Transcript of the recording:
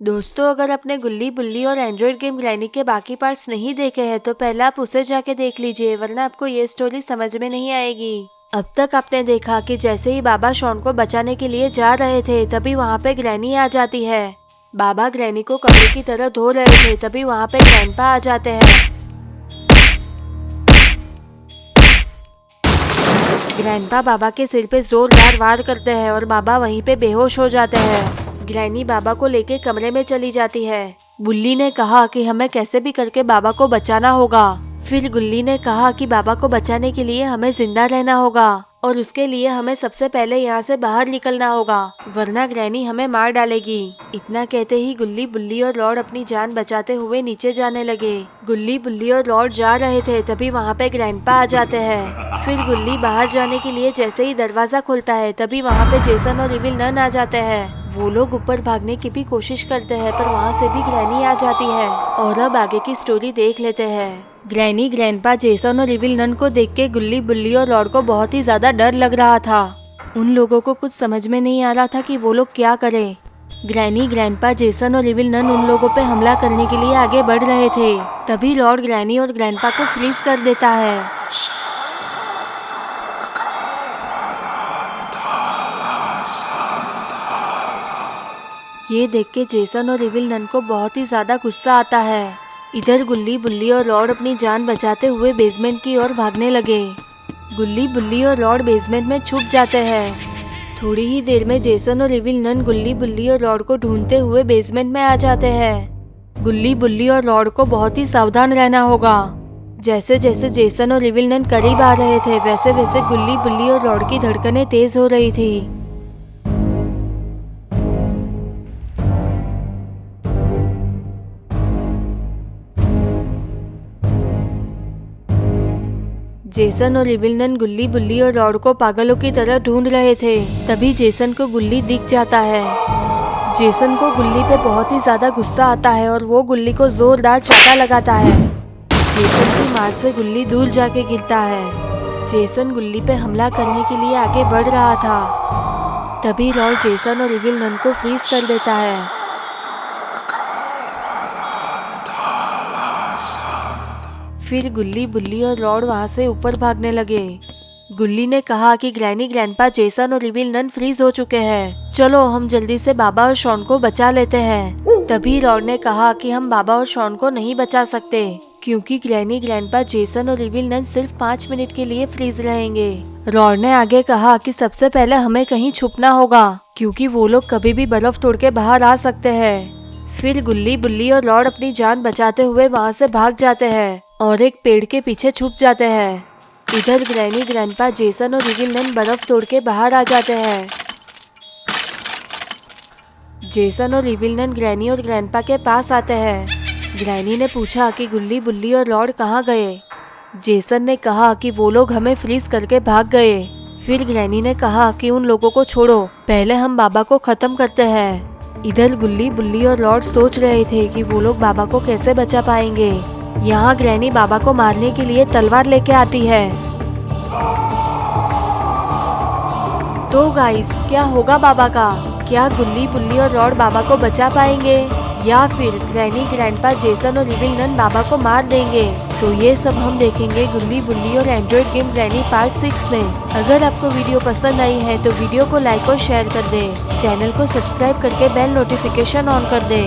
दोस्तों, अगर आपने गुल्ली बुल्ली और एंड्रॉइड गेम ग्रैनी के बाकी पार्ट्स नहीं देखे हैं तो पहले आप उसे जाके देख लीजिए, वरना आपको ये स्टोरी समझ में नहीं आएगी। अब तक आपने देखा कि जैसे ही बाबा शॉन को बचाने के लिए जा रहे थे तभी वहाँ पे ग्रैनी आ जाती है। बाबा ग्रैनी को कपड़े की तरह धो रहे थे तभी वहाँ पे ग्रैंडपा आ जाते हैं। ग्रैंडपा बाबा के सिर पे जोरदार वार करते हैं और बाबा वहीं पे बेहोश हो जाते हैं। ग्रैनी बाबा को लेके कमरे में चली जाती है। बुल्ली ने कहा कि हमें कैसे भी करके बाबा को बचाना होगा। फिर गुल्ली ने कहा कि बाबा को बचाने के लिए हमें जिंदा रहना होगा और उसके लिए हमें सबसे पहले यहाँ से बाहर निकलना होगा, वरना ग्रैनी हमें मार डालेगी। इतना कहते ही गुल्ली बुल्ली और लॉर्ड अपनी जान बचाते हुए नीचे जाने लगे। गुल्ली बुल्ली और लॉर्ड जा रहे थे तभी वहाँ पे ग्रैंडपा आ जाते हैं। फिर गुल्ली बाहर जाने के लिए जैसे ही दरवाजा खुलता है तभी वहाँ पे जेसन और इविल नन आ जाते हैं। वो लोग ऊपर भागने की भी कोशिश करते हैं पर वहाँ से भी ग्रैनी आ जाती है। और अब आगे की स्टोरी देख लेते हैं। ग्रैनी, ग्रैंडपा, जेसन और इविल नन को देख के गुल्ली बुल्ली और लॉर्ड को बहुत ही ज्यादा डर लग रहा था। उन लोगों को कुछ समझ में नहीं आ रहा था कि वो लोग क्या करें। ग्रैनी, ग्रैंडपा, जेसन और इविल नन उन लोगों पे हमला करने के लिए आगे बढ़ रहे थे। तभी लॉर्ड ग्रैनी और ग्रैंडपा को फ्रीज कर देता है। ये देख के जेसन और इविल नन को बहुत ही ज्यादा गुस्सा आता है। इधर गुल्ली बुल्ली और लॉर्ड अपनी जान बचाते हुए बेसमेंट की ओर भागने लगे। गुल्ली बुल्ली और लॉर्ड बेसमेंट में छुप जाते हैं। थोड़ी ही देर में जेसन और इविल नन गुल्ली बुल्ली और लॉर्ड को ढूंढते हुए बेसमेंट में आ जाते हैं। गुल्ली बुल्ली और लॉर्ड को बहुत ही सावधान रहना होगा। जैसे जैसे जेसन और इविल नन करीब आ रहे थे वैसे वैसे गुल्ली बुल्ली और लॉर्ड की धड़कनें तेज हो रही थी। जेसन और इविल नन गुल्ली बुल्ली और लॉर्ड को पागलों की तरह ढूंढ रहे थे। तभी जेसन को गुल्ली दिख जाता है। जेसन को गुल्ली पे बहुत ही ज्यादा गुस्सा आता है और वो गुल्ली को जोरदार चाटा लगाता है। जेसन की मार से गुल्ली दूर जाके गिरता है। जेसन गुल्ली पे हमला करने के लिए आगे बढ़ रहा था। तभी लॉर्ड जेसन और इविल नन को फ्रीज कर देता है। फिर गुल्ली बुल्ली और लॉर्ड वहाँ से ऊपर भागने लगे। गुल्ली ने कहा कि ग्रैनी, ग्रैंडपा, जेसन और इविल नन फ्रीज हो चुके हैं, चलो हम जल्दी से बाबा और शॉन को बचा लेते हैं। तभी लॉर्ड ने कहा कि हम बाबा और शॉन को नहीं बचा सकते क्योंकि ग्रैनी, ग्रैंडपा, जेसन और इविल नन सिर्फ 5 मिनट के लिए फ्रीज रहेंगे। लॉर्ड ने आगे कहा कि सबसे पहले हमें कहीं छुपना होगा क्योंकि वो लोग कभी भी बर्फ तोड़ के बाहर आ सकते हैं। फिर गुल्ली बुल्ली और लॉर्ड अपनी जान बचाते हुए वहाँ से भाग जाते हैं और एक पेड़ के पीछे छुप जाते हैं। इधर ग्रैनी, ग्रैंडपा, जेसन और इविल नन बर्फ तोड़ के बाहर आ जाते हैं। जेसन और इविल नन ग्रैनी और ग्रैंडपा के पास आते हैं। ग्रैनी ने पूछा कि गुल्ली बुल्ली और लॉर्ड कहाँ गए। जेसन ने कहा कि वो लोग हमें फ्रीज करके भाग गए। फिर ग्रैनी ने कहा कि उन लोगों को छोड़ो, पहले हम बाबा को खत्म करते हैं। इधर गुल्ली बुल्ली और लॉर्ड सोच रहे थे कि वो लोग बाबा को कैसे बचा पाएंगे। यहाँ ग्रैनी बाबा को मारने के लिए तलवार लेके आती है। तो गाइस, क्या होगा बाबा का? क्या गुल्ली बुल्ली और लॉर्ड बाबा को बचा पाएंगे या फिर ग्रैनी, ग्रैंडपा, जेसन और इविल नन बाबा को मार देंगे? तो ये सब हम देखेंगे गुल्ली बुल्ली और एंड्रॉइड गेम ग्रैनी पार्ट 6 में। अगर आपको वीडियो पसंद आई है तो वीडियो को लाइक और शेयर कर दे। चैनल को सब्सक्राइब करके बेल नोटिफिकेशन ऑन कर दे।